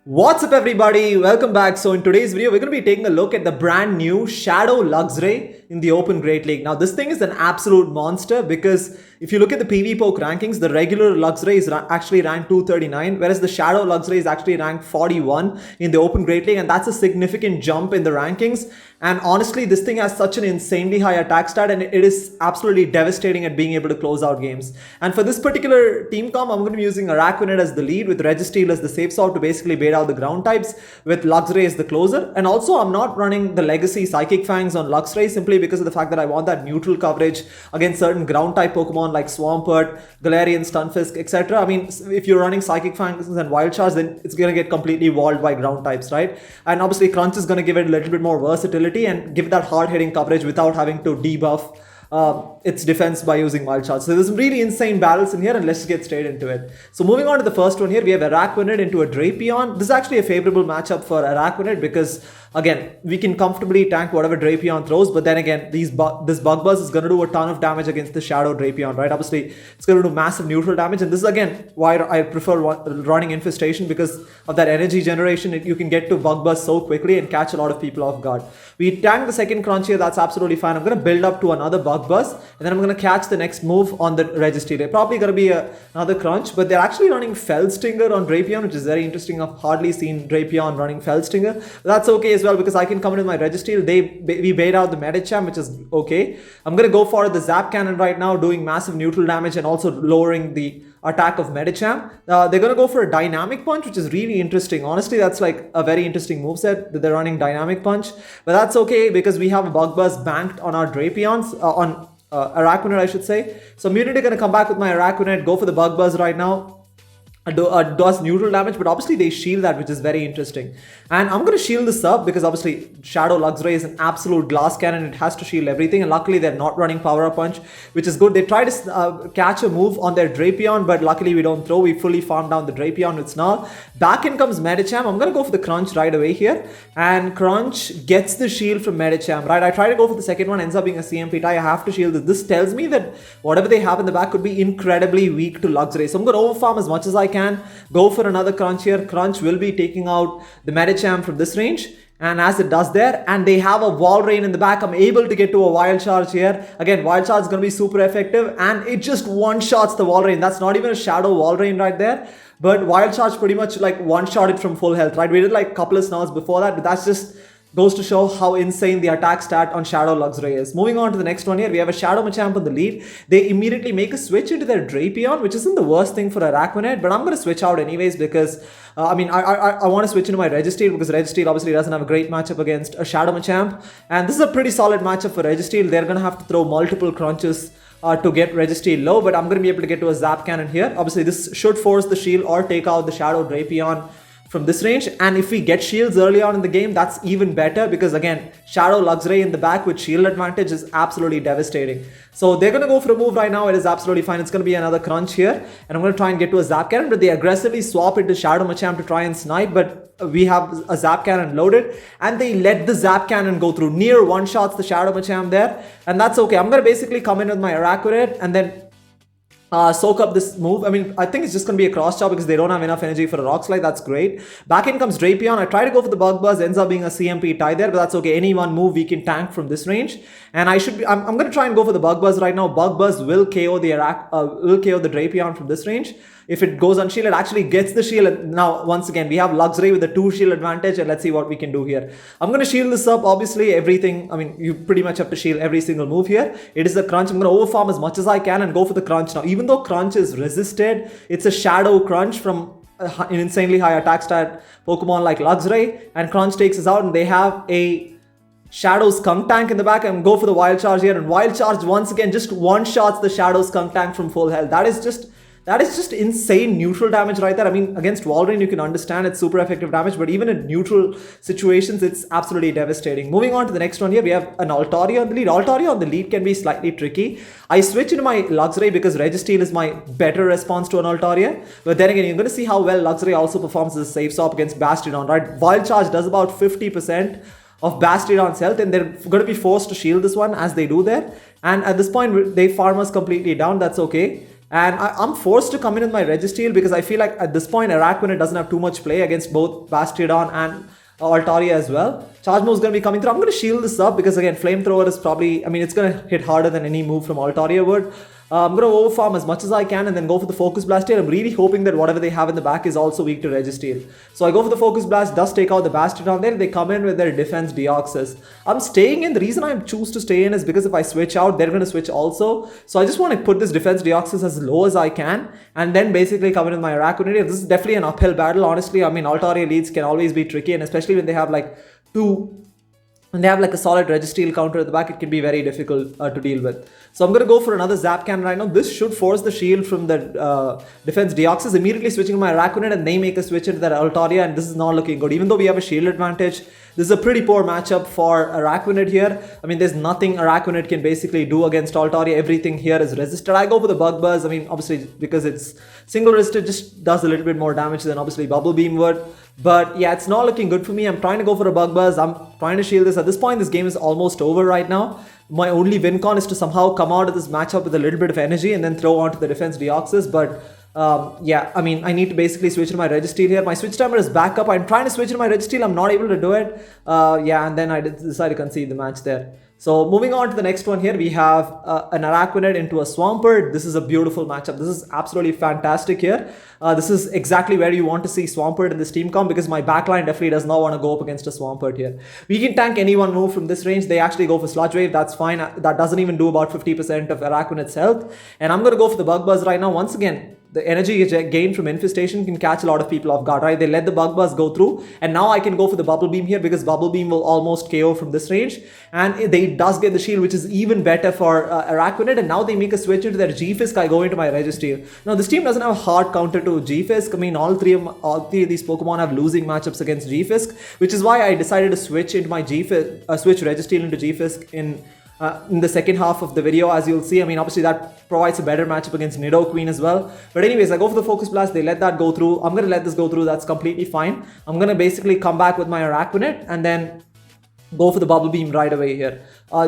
What's up everybody, welcome back. So in today's video we're going to be taking a look at the brand new Shadow Luxray in the Open Great League. Now this thing is an absolute monster because if you look at the PVPoke rankings, the regular Luxray is actually ranked 239, whereas the Shadow Luxray is actually ranked 41 in the Open Great League, and that's a significant jump in the rankings. And honestly, this thing has such an insanely high attack stat, and it is absolutely devastating at being able to close out games. And for this particular team comp, I'm going to be using Araquanid as the lead, with Registeel as the safe sort to basically bait out the ground types, with Luxray as the closer. And also, I'm not running the Legacy Psychic Fangs on Luxray simply because of the fact that I want that neutral coverage against certain ground type Pokemon like Swampert, Galarian, Stunfisk, etc. I mean, if you're running Psychic Fangs and Wild Charge, then it's going to get completely walled by ground types, right? And obviously, Crunch is going to give it a little bit more versatility and give that hard-hitting coverage without having to debuff its defense by using Wild Charge. So there's some really insane battles in here, and let's just get straight into it. So moving on to the first one here, we have Araquanid into a Drapion. This is actually a favorable matchup for Araquanid because, again, we can comfortably tank whatever Drapion throws, but then again, this Bug Buzz is going to do a ton of damage against the Shadow Drapion, right? Obviously, it's going to do massive neutral damage, and this is, again, why I prefer running Infestation, because of that energy generation. You can get to Bug Buzz so quickly and catch a lot of people off guard. We tank the second Crunch here, that's absolutely fine. I'm going to build up to another Bug Buzz, and then I'm going to catch the next move on the Registeel. They're probably going to be another Crunch, but they're actually running Stinger on Drapion, which is very interesting. I've hardly seen Drapion running Stinger. But that's okay as well, because I can come in with my Registeel. We bait out the Machamp, which is okay. I'm going to go for the Zap Cannon right now, doing massive neutral damage and also lowering the attack of Machamp. They're going to go for a Dynamic Punch, which is really interesting. Honestly, that's like a very interesting moveset that they're running Dynamic Punch. But that's okay because we have a Bug Buzz banked on our Drapions, on Araquanid, I should say. So I'm immediately going to come back with my Araquanid, go for the Bug Buzz right now. Does neutral damage, but obviously they shield that, which is very interesting. And I'm going to shield this up because obviously Shadow Luxray is an absolute glass cannon. It has to shield everything, and luckily they're not running Power Up Punch, which is good. They try to catch a move on their Drapion, but luckily we don't throw. We fully farm down the Drapion with Snarl. Back in comes Machamp. I'm going to go for the Crunch right away here, and Crunch gets the shield from Machamp, right? I try to go for the second one, ends up being a CMP tie. I have to shield this. This tells me that whatever they have in the back could be incredibly weak to Luxray. So I'm going to overfarm as much as I can, go for another Crunch here. Crunch will be taking out the Machamp from this range, and as it does there, and they have a Wall Rain in the back, I'm able to get to a Wild Charge here. Again, Wild Charge is going to be super effective, and it just one-shots the Wall Rain. That's not even a Shadow Wall Rain right there, but Wild Charge pretty much like one-shot it from full health, right? We did like a couple of Snarls before that, but that's just goes to show how insane the attack stat on Shadow Luxray is. Moving on to the next one here, we have a Shadow Machamp on the lead. They immediately make a switch into their Drapion, which isn't the worst thing for Araquanid, but I'm going to switch out anyways because, I want to switch into my Registeel because Registeel obviously doesn't have a great matchup against a Shadow Machamp. And this is a pretty solid matchup for Registeel. They're going to have to throw multiple Crunches to get Registeel low, but I'm going to be able to get to a Zap Cannon here. Obviously, this should force the shield or take out the Shadow Drapion from this range, and if we get shields early on in the game, that's even better because again, Shadow Luxray in the back with shield advantage is absolutely devastating. So they're going to go for a move right now. It is absolutely fine. It's going to be another Crunch here, and I'm going to try and get to a Zap Cannon, but they aggressively swap into Shadow Machamp to try and snipe, but we have a Zap Cannon loaded, and they let the Zap Cannon go through. Near one-shots the Shadow Machamp there, and that's okay. I'm going to basically come in with my Araquanid and then soak up this move. I mean, I think it's just going to be a cross chop because they don't have enough energy for a Rock Slide. That's great. Back in comes Drapion. I try to go for the Bug Buzz. Ends up being a CMP tie there, but that's okay. Any one move we can tank from this range. And I'm going to try and go for the Bug Buzz right now. Bug Buzz will KO the Drapion from this range. If it goes unshielded, it actually gets the shield. Now, once again, we have Luxray with the 2 shield advantage, and let's see what we can do here. I'm going to shield this up. Obviously, everything, I mean, you pretty much have to shield every single move here. It is a Crunch. I'm going to overfarm as much as I can and go for the Crunch. Now, even though Crunch is resisted, it's a Shadow Crunch from an insanely high attack stat Pokemon like Luxray, and Crunch takes us out, and they have a Shadow Skunk Tank in the back, and go for the Wild Charge here, and Wild Charge once again just one-shots the Shadow Skunk Tank from full health. That is just insane neutral damage right there. I mean, against Wall Rain, you can understand it's super effective damage, but even in neutral situations, it's absolutely devastating. Moving on to the next one here, we have an Altaria on the lead. Altaria on the lead can be slightly tricky. I switch into my Luxray because Registeel is my better response to an Altaria. But then again, you're going to see how well Luxray also performs as a safe swap against Bastiodon, right? Wild Charge does about 50% of Bastiodon's health, and they're going to be forced to shield this one as they do there. And at this point, they farm us completely down. That's okay. And I'm forced to come in with my Registeel because I feel like at this point Araquanid doesn't have too much play against both Bastiodon and Altaria as well. Charge move is going to be coming through. I'm going to shield this up because again, Flamethrower is probably, I mean, it's going to hit harder than any move from Altaria would. I'm going to overfarm as much as I can and then go for the Focus Blast here. I'm really hoping that whatever they have in the back is also weak to Registeel. So I go for the Focus Blast, does take out the Bastiodon there. They come in with their defense Deoxys. I'm staying in. The reason I choose to stay in is because if I switch out, they're going to switch also. So I just want to put this defense Deoxys as low as I can and then basically come in with my Araquanid. This is definitely an uphill battle, honestly. I mean, Altaria leads can always be tricky, and especially when they have like when they have like a solid Registeel counter at the back, it can be very difficult to deal with. So I'm going to go for another Zap Cannon right now. This should force the shield from the defense Deoxys, immediately switching to my Araquanid, and they make a switch into that Altaria, and this is not looking good. Even though we have a shield advantage, this is a pretty poor matchup for Araquanid here. I mean, there's nothing Araquanid can basically do against Altaria. Everything here is resisted. I go for the Bug Buzz. I mean, obviously, because it's single resisted, just does a little bit more damage than obviously Bubble Beam would. But yeah, it's not looking good for me. I'm trying to go for a Bug Buzz. I'm trying to shield this. At this point, this game is almost over right now. My only win con is to somehow come out of this matchup with a little bit of energy and then throw onto the defense Deoxys. But yeah, I mean, I need to basically switch to my Registeel here. My switch timer is back up. I'm trying to switch to my Registeel. I'm not able to do it. Yeah, and then I decide to concede the match there. So moving on to the next one here, we have an Araquanid into a Swampert. This is a beautiful matchup. This is absolutely fantastic here. This is exactly where you want to see Swampert in this team comp because my backline definitely does not want to go up against a Swampert here. We can tank any one move from this range. They actually go for Sludge Wave. That's fine. That doesn't even do about 50% of Araquanid's health. And I'm going to go for the Bug Buzz right now. Once again, the energy gained from Infestation can catch a lot of people off guard, right? They let the Bug Buzz go through, and now I can go for the Bubble Beam here because Bubble Beam will almost KO from this range, and they does get the shield, which is even better for Araquanid, and now they make a switch into their G-Fisk. I go into my Registeel. Now, this team doesn't have a hard counter to G-Fisk. I mean, all three of these Pokemon have losing matchups against G-Fisk, which is why I decided to switch into my switch Registeel into G-Fisk in the second half of the video, as you'll see. I mean, obviously that provides a better matchup against Nidoqueen as well. But anyways, I go for the Focus Blast. They let that go through. I'm going to let this go through. That's completely fine. I'm going to basically come back with my Araquanid and then go for the Bubble Beam right away here.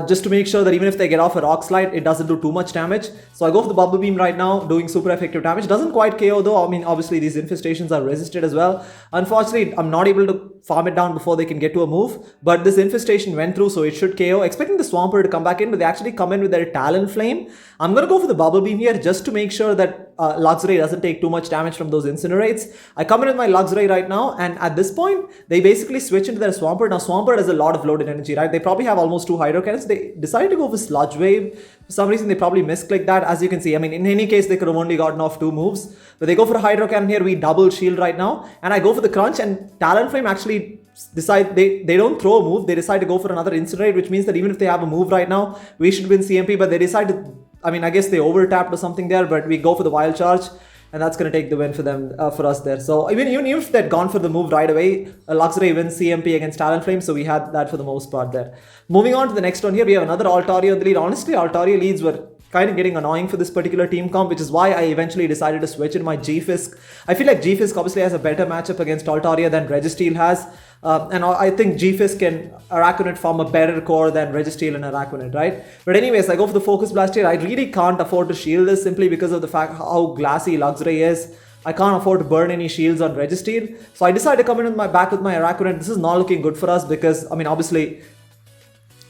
Just to make sure that even if they get off a Rock Slide, it doesn't do too much damage. So I go for the Bubble Beam right now, doing super effective damage. Doesn't quite KO though. I mean, obviously these Infestations are resisted as well. Unfortunately, I'm not able to farm it down before they can get to a move. But this Infestation went through, so it should KO. Expecting the Swampert to come back in, but they actually come in with their Talonflame. I'm going to go for the Bubble Beam here just to make sure that Luxray doesn't take too much damage from those Incinerates. I come in with my Luxray right now, and at this point, they basically switch into their Swampert. Now, Swampert has a lot of loaded energy, right? They probably have almost 2 Hydro Cannons. They decided to go for Sludge Wave. For some reason, they probably misclicked that. As you can see, I mean, in any case, they could have only gotten off 2 moves. But they go for a Hydro Cannon here. We double shield right now. And I go for the Crunch, and Talonflame actually decide they don't throw a move. They decide to go for another Incinerate, which means that even if they have a move right now, we should win CMP. But they decide to, I mean, I guess they over-tapped or something there, but we go for the Wild Charge. And that's going to take the win for them, for us there. So even if they'd gone for the move right away, Luxray wins CMP against Talonflame. So we had that for the most part there. Moving on to the next one here, we have another Altaria in the lead. Honestly, Altaria leads were kind of getting annoying for this particular team comp, which is why I eventually decided to switch in my G-Fisk. I feel like G-Fisk obviously has a better matchup against Altaria than Registeel has. And I think G-Fisk and Araquanid form a better core than Registeel and Araquanid, right? But anyways, I go for the Focus Blast here. I really can't afford to shield this simply because of the fact how glassy Luxray is. I can't afford to burn any shields on Registeel. So I decided to come in with my Araquanid. This is not looking good for us because, I mean, obviously,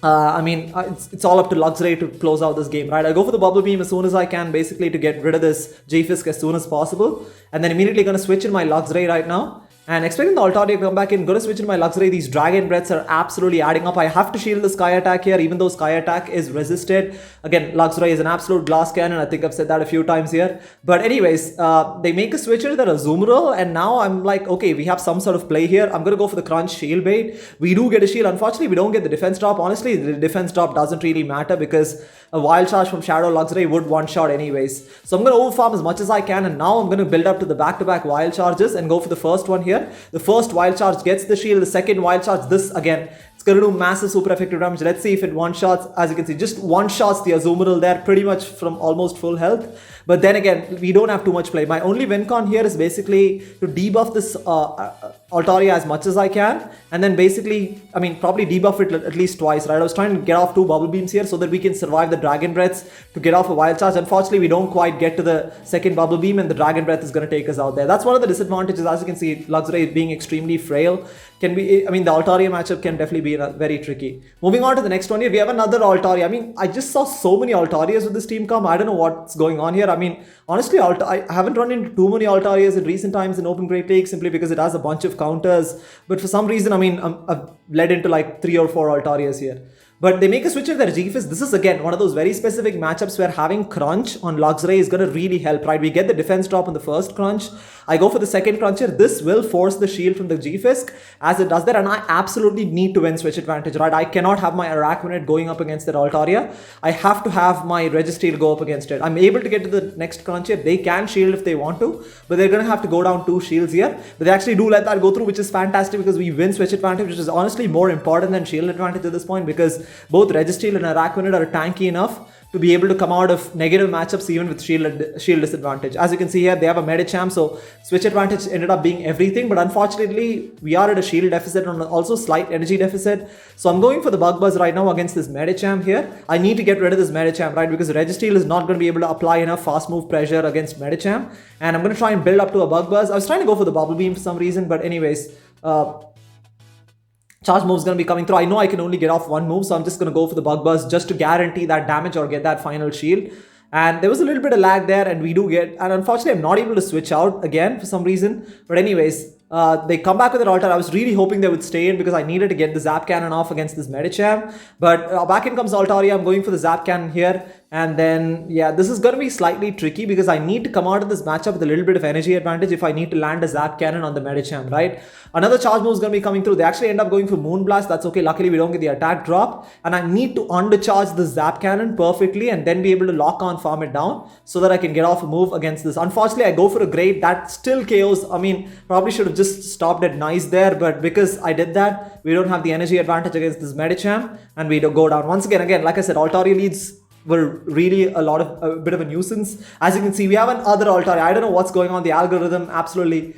it's all up to Luxray to close out this game, right? I go for the Bubble Beam as soon as I can, basically to get rid of this G-Fisk as soon as possible. And then immediately going to switch in my Luxray right now. And expecting the Altaria to come back in, going to switch in my Luxray. These Dragon Breaths are absolutely adding up. I have to shield the Sky Attack here, even though Sky Attack is resisted. Again, Luxray is an absolute glass cannon. I think I've said that a few times here. But anyways, they make a switch into the Azumarill, and now I'm like, okay, we have some sort of play here. I'm going to go for the Crunch Shield Bait. We do get a shield. Unfortunately, we don't get the defense drop. Honestly, the defense drop doesn't really matter because a Wild Charge from Shadow Luxray would one-shot anyways. So I'm going to overfarm as much as I can, and now I'm going to build up to the back-to-back Wild Charges and go for the first one here. The first Wild Charge gets the shield, the second Wild Charge, this again, it's going to do massive super effective damage. Let's see if it one-shots. As you can see, just one-shots the Azumarill there pretty much from almost full health. But then again, we don't have too much play. My only win con here is basically to debuff this Altaria as much as I can. And then basically, I mean, probably debuff it at least twice, right? I was trying to get off 2 Bubble Beams here so that we can survive the Dragon Breaths to get off a Wild Charge. Unfortunately, we don't quite get to the second Bubble Beam and the Dragon Breath is going to take us out there. That's one of the disadvantages. As you can see, Luxray being extremely frail can be, I mean, the Altaria matchup can definitely be very tricky. Moving on to the next one here, we have another Altaria. I mean, I just saw so many Altarias with this team come. I don't know what's going on here. I mean, honestly, I haven't run into too many Altarias in recent times in Open Great League simply because it has a bunch of counters. But for some reason, I mean, I've led into like 3 or 4 Altarias here. But they make a switch in their G-Fist. This is again one of those very specific matchups where having Crunch on Luxray is going to really help, right? We get the defense drop on the first Crunch. I go for the second Crunch here. This will force the shield from the G-Fisk as it does that. And I absolutely need to win switch advantage, right? I cannot have my Araquanid going up against that Altaria. I have to have my Registeel go up against it. I'm able to get to the next Crunch here. They can shield if they want to, but they're going to have to go down 2 shields here. But they actually do let that go through, which is fantastic because we win switch advantage, which is honestly more important than shield advantage at this point because both Registeel and Araquanid are tanky enough to be able to come out of negative matchups even with shield disadvantage. As you can see here, they have a Machamp, so switch advantage ended up being everything, but unfortunately, we are at a shield deficit and also slight energy deficit. So I'm going for the Bug Buzz right now against this Machamp here. I need to get rid of this Machamp, right, because Registeel is not going to be able to apply enough fast move pressure against Machamp, and I'm going to try and build up to a Bug Buzz. I was trying to go for the Bubble Beam for some reason, but anyways, charge move is going to be coming through. I know I can only get off 1 move, so I'm just going to go for the Bug Buzz just to guarantee that damage or get that final shield. And there was a little bit of lag there, and we do get, and unfortunately I'm not able to switch out again for some reason. But anyways, they come back with an Altaria. I was really hoping they would stay in because I needed to get the Zap Cannon off against this Machamp. But back in comes Altaria. I'm going for the Zap Cannon here. And then, yeah, this is going to be slightly tricky because I need to come out of this matchup with a little bit of energy advantage if I need to land a Zap Cannon on the Machamp, right? Another charge move is going to be coming through. They actually end up going for Moonblast. That's okay. Luckily, we don't get the attack drop. And I need to undercharge the Zap Cannon perfectly and then be able to lock on, farm it down so that I can get off a move against this. Unfortunately, I go for a Great. That still KOs. I mean, probably should have just stopped at Nice there. But because I did that, we don't have the energy advantage against this Machamp. And we don't go down. Once again, like I said, Altaria leads were really a bit of a nuisance. As you can see, we have another Altaria. I don't know what's going on. The algorithm, absolutely,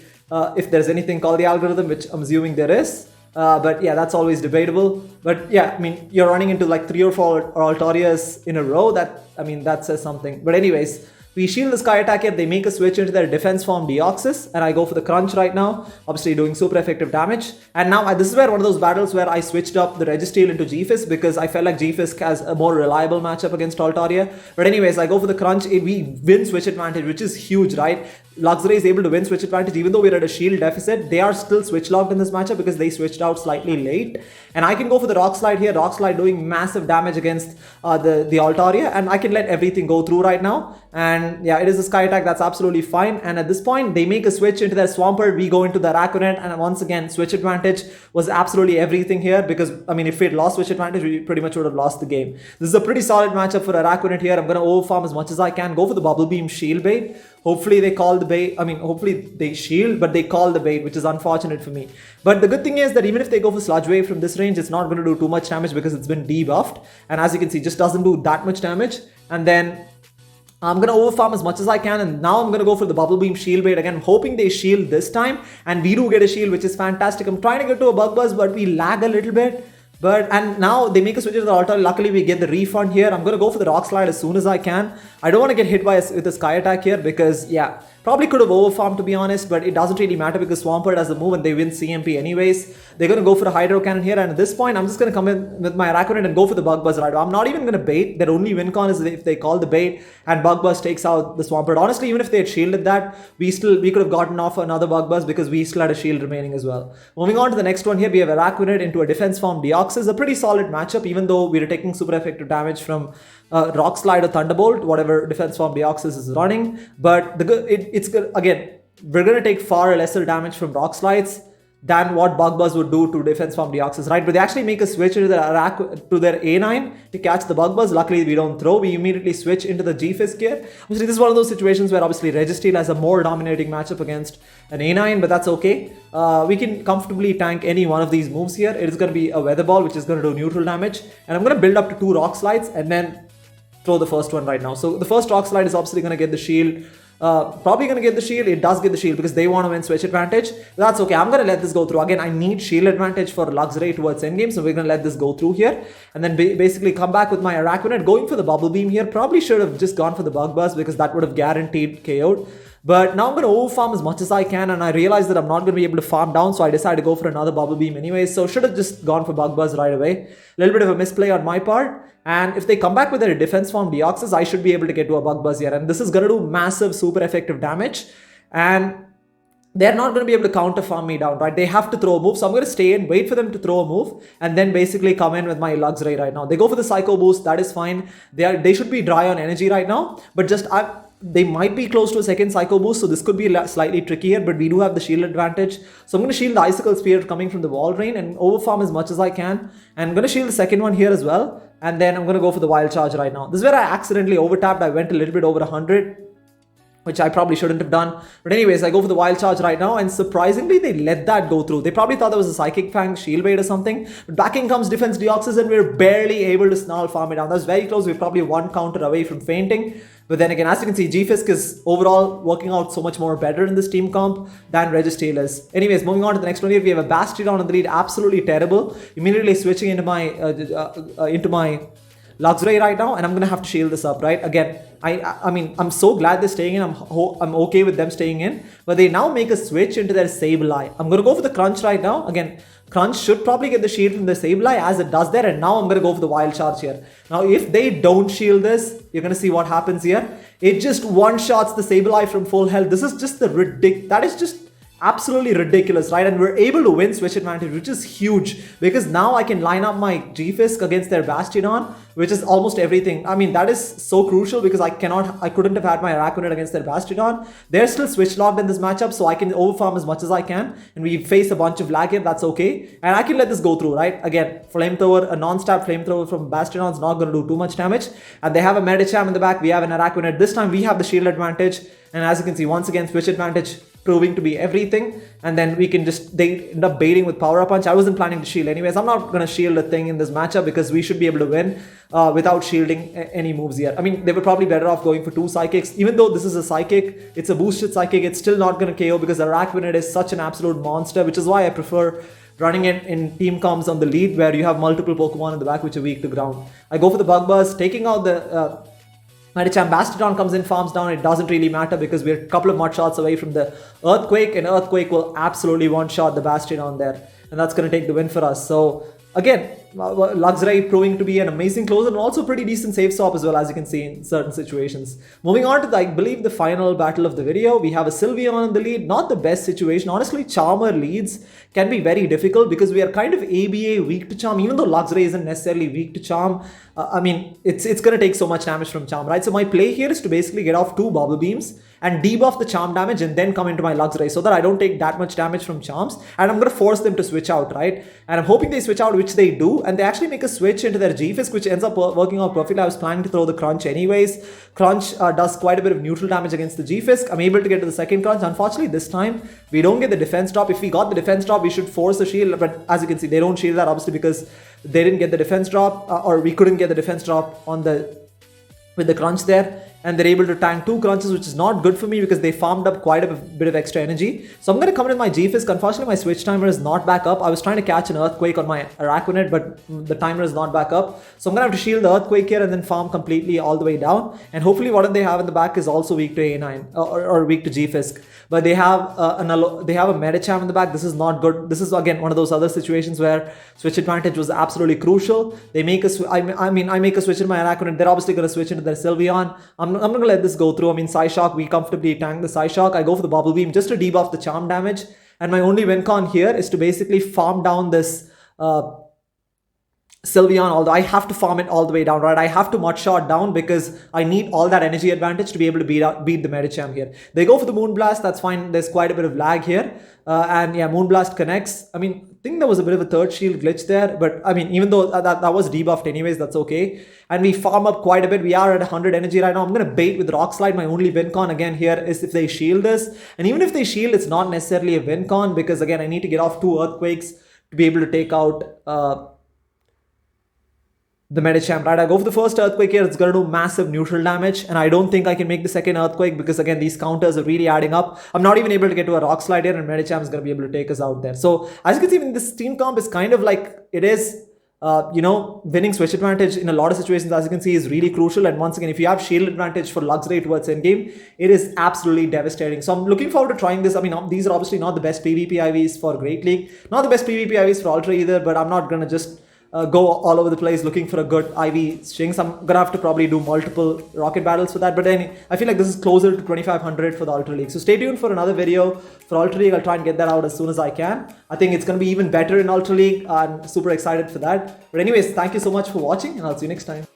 if there's anything called the algorithm, which I'm assuming there is. But yeah, that's always debatable. But yeah, I mean, you're running into like 3 or 4 Altarias in a row. That says something. But anyways, we shield the Sky Attack here. They make a switch into their defense form Deoxys, and I go for the Crunch right now, obviously doing super effective damage. And now this is where one of those battles where I switched up the Registeel into G-Fisk because I felt like G-Fisk has a more reliable matchup against Altaria. But anyways, I go for the Crunch. We win switch advantage, which is huge, right? Luxray is able to win switch advantage even though we're at a shield deficit. They are still switch locked in this matchup because they switched out slightly late. And I can go for the Rock Slide here. Rock Slide doing massive damage against the Altaria, and I can let everything go through right now. And yeah, it is a Sky Attack. That's absolutely fine. And at this point, they make a switch into their Swampert. We go into the Araquanid, and once again, switch advantage was absolutely everything here because, I mean, if we had lost switch advantage, we pretty much would have lost the game. This is a pretty solid matchup for Araquanid here. I'm going to overfarm as much as I can. Go for the Bubble Beam Shield Bait. Hopefully they call the bait. I mean, hopefully they shield, but they call the bait, which is unfortunate for me. But the good thing is that even if they go for Sludge Wave from this range, it's not going to do too much damage because it's been debuffed. And as you can see, just doesn't do that much damage. And then I'm going to overfarm as much as I can. And now I'm going to go for the Bubble Beam Shield Bait. Again, I'm hoping they shield this time. And we do get a shield, which is fantastic. I'm trying to get to a Bug Buzz, but we lag a little bit. And now they make a switch to the Altaria. Luckily, we get the refund here. I'm going to go for the Rock Slide as soon as I can. I don't want to get hit with a Sky Attack here because, yeah, probably could have overfarmed to be honest, but it doesn't really matter because Swampert has the move and they win CMP anyways. They're going to go for a Hydro Cannon here, and at this point, I'm just going to come in with my Araquanid and go for the Bug Buzz right now. I'm not even going to bait. Their only win con is if they call the bait and Bug Buzz takes out the Swampert. Honestly, even if they had shielded that, we could have gotten off another Bug Buzz because we still had a shield remaining as well. Moving on to the next one here, we have Araquanid into a defense form Deoxys. A pretty solid matchup, even though we are taking super effective damage from Rock Slide or Thunderbolt, whatever defense form Deoxys is running. But it's good. Again, we're going to take far lesser damage from Rock Slides than what Bug Buzz would do to defense farm Deoxys, right? But they actually make a switch into their A9 to catch the Bug Buzz. Luckily, we don't throw. We immediately switch into the G-Fisk here. Obviously, this is one of those situations where obviously Registeel has a more dominating matchup against an A9, but that's okay. We can comfortably tank any one of these moves here. It is going to be a Weather Ball, which is going to do neutral damage. And I'm going to build up to 2 Rock Slides and then throw the first one right now. So the first Rock Slide is obviously going to get the shield. Probably going to get the shield. It does get the shield because they want to win switch advantage. That's okay. I'm going to let this go through. Again, I need shield advantage for Luxray towards endgame, so we're going to let this go through here. And then basically come back with my Araquanid. Going for the Bubble Beam here. Probably should have just gone for the Bug Buzz because that would have guaranteed KO'd. But now I'm going to overfarm as much as I can, and I realize that I'm not going to be able to farm down, so I decided to go for another Bubble Beam anyway. So should have just gone for Bug Buzz right away. A little bit of a misplay on my part. And if they come back with their defense form Deoxys, I should be able to get to a Bug Buzz here. And this is going to do massive, super effective damage. And they're not going to be able to counter farm me down, right? They have to throw a move. So I'm going to stay in, wait for them to throw a move, and then basically come in with my Luxray right now. They go for the Psycho Boost. That is fine. They should be dry on energy right now. But just they might be close to a second Psycho Boost, so this could be slightly trickier, but we do have the shield advantage. So I'm going to shield the Icicle Spear coming from the Wall Rain and overfarm as much as I can. And I'm going to shield the second one here as well. And then I'm going to go for the Wild Charge right now. This is where I accidentally overtapped. I went a little bit over 100. Which I probably shouldn't have done. But anyways, I go for the Wild Charge right now, and surprisingly, they let that go through. They probably thought there was a Psychic Fang Shield Bait or something. But back in comes Defense Deoxys, and we're barely able to Snarl farm it down. That's very close. We're probably one counter away from fainting. But then again, as you can see, G-Fisk is overall working out so much more better in this team comp than Registeel is. Anyways, moving on to the next one here, we have a Bastiodon in the lead. Absolutely terrible. Immediately switching into my Luxray right now, and I'm gonna have to shield this up, right? Again, I mean, I'm so glad they're staying in. I'm okay with them staying in, but they now make a switch into their Sableye. I'm gonna go for the Crunch right now. Again, Crunch should probably get the shield from the Sableye as it does there, and now I'm gonna go for the Wild Charge here. Now, if they don't shield this, you're gonna see what happens here. It just one-shots the Sableye from full health. This is just the that is just absolutely ridiculous, right? And we're able to win switch advantage, which is huge, because now I can line up my G-Fisk against their Bastiodon, which is almost everything. I mean, that is so crucial because I couldn't have had my Araquanid against their Bastiodon. They're still switch locked in this matchup, so I can overfarm as much as I can, and we face a bunch of lag here. That's okay, and I can let this go through, right? Again, Flamethrower, a non-stab Flamethrower from Bastiodon is not going to do too much damage, and they have a Machamp in the back. We have an Araquanid. This time we have the shield advantage, and as you can see, once again, switch advantage proving to be everything, and then we can they end up baiting with Power Up Punch. I wasn't planning to shield anyways. I'm not going to shield a thing in this matchup because we should be able to win without shielding any moves here. I mean, they were probably better off going for 2 Psychics. Even though this is a Psychic, it's a boosted Psychic, it's still not going to KO because Araquanid is such an absolute monster, which is why I prefer running it in team comps on the lead where you have multiple Pokemon in the back which are weak to ground. I go for the Bug Buzz, taking out the Machamp. Bastiodon comes in, farms down. It doesn't really matter because we're a couple of mud shots away from the Earthquake, and Earthquake will absolutely one-shot the Bastiodon there, and that's going to take the win for us. So again, Luxray proving to be an amazing closer and also pretty decent save swap as well, as you can see in certain situations. Moving on to I believe the final battle of the video, we have a Sylveon in the lead. Not the best situation. Honestly, Charmer leads can be very difficult because we are kind of ABA weak to Charm, even though Luxray isn't necessarily weak to Charm. I mean, it's going to take so much damage from Charm, right? So my play here is to basically get off 2 Bubble Beams and debuff the Charm damage and then come into my Luxray so that I don't take that much damage from Charms, and I'm going to force them to switch out, right? And I'm hoping they switch out, which they do, and they actually make a switch into their G-Fisk, which ends up working out perfectly. I was planning to throw the Crunch anyways. Crunch does quite a bit of neutral damage against the G-Fisk. I'm able to get to the second Crunch. Unfortunately, this time, we don't get the defense drop. If we got the defense drop, we should force the shield, but as you can see, they don't shield that, obviously, because they didn't get the defense drop, or we couldn't get the defense drop on with the Crunch there, and they're able to tank 2 Crunches, which is not good for me because they farmed up quite a bit of extra energy. So I'm going to come in with my G-Fisk. Unfortunately, my switch timer is not back up. I was trying to catch an Earthquake on my Araquanid, but the timer is not back up. So I'm going to have to shield the Earthquake here and then farm completely all the way down. And hopefully what they have in the back is also weak to A9 or weak to G-Fisk. But they have a Machamp in the back. This is not good. This is again one of those other situations where switch advantage was absolutely crucial. They make a I make a switch in my Araquanid. They're obviously going to switch into their Sylveon. I'm not going to let this go through. I mean, Psyshock, we comfortably tank the Psyshock. I go for the Bubble Beam just to debuff the Charm damage. And my only win con here is to basically farm down this Sylveon, although I have to farm it all the way down, right? I have to mud shot down because I need all that energy advantage to be able to beat the Medicham here. They go for the Moonblast, that's fine. There's quite a bit of lag here. And yeah, Moonblast connects. I mean, I think there was a bit of a third shield glitch there, but I mean, even though that was debuffed anyways, that's okay. And we farm up quite a bit. We are at 100 energy right now. I'm going to bait with Rock Slide. My only win con again here is if they shield this. And even if they shield, it's not necessarily a win con because again, I need to get off 2 Earthquakes to be able to take out the Medicham, right? I go for the first Earthquake here, it's going to do massive neutral damage, and I don't think I can make the second Earthquake because again, these counters are really adding up. I'm not even able to get to a Rock Slide here, and Medicham is going to be able to take us out there. So as you can see, this team comp is kind of like, it is, winning switch advantage in a lot of situations, as you can see, is really crucial. And once again, if you have shield advantage for Luxray towards endgame, it is absolutely devastating. So I'm looking forward to trying this. I mean, these are obviously not the best PvP IVs for Great League, not the best PvP IVs for Ultra either, but I'm not going to just go all over the place looking for a good IV strings. I'm gonna have to probably do multiple rocket battles for that, but then I feel like this is closer to 2500 for the Ultra League. So stay tuned for another video for Ultra League. I'll try and get that out as soon as I can. I think it's gonna be even better in Ultra League. I'm super excited for that. But anyways, thank you so much for watching, and I'll see you next time.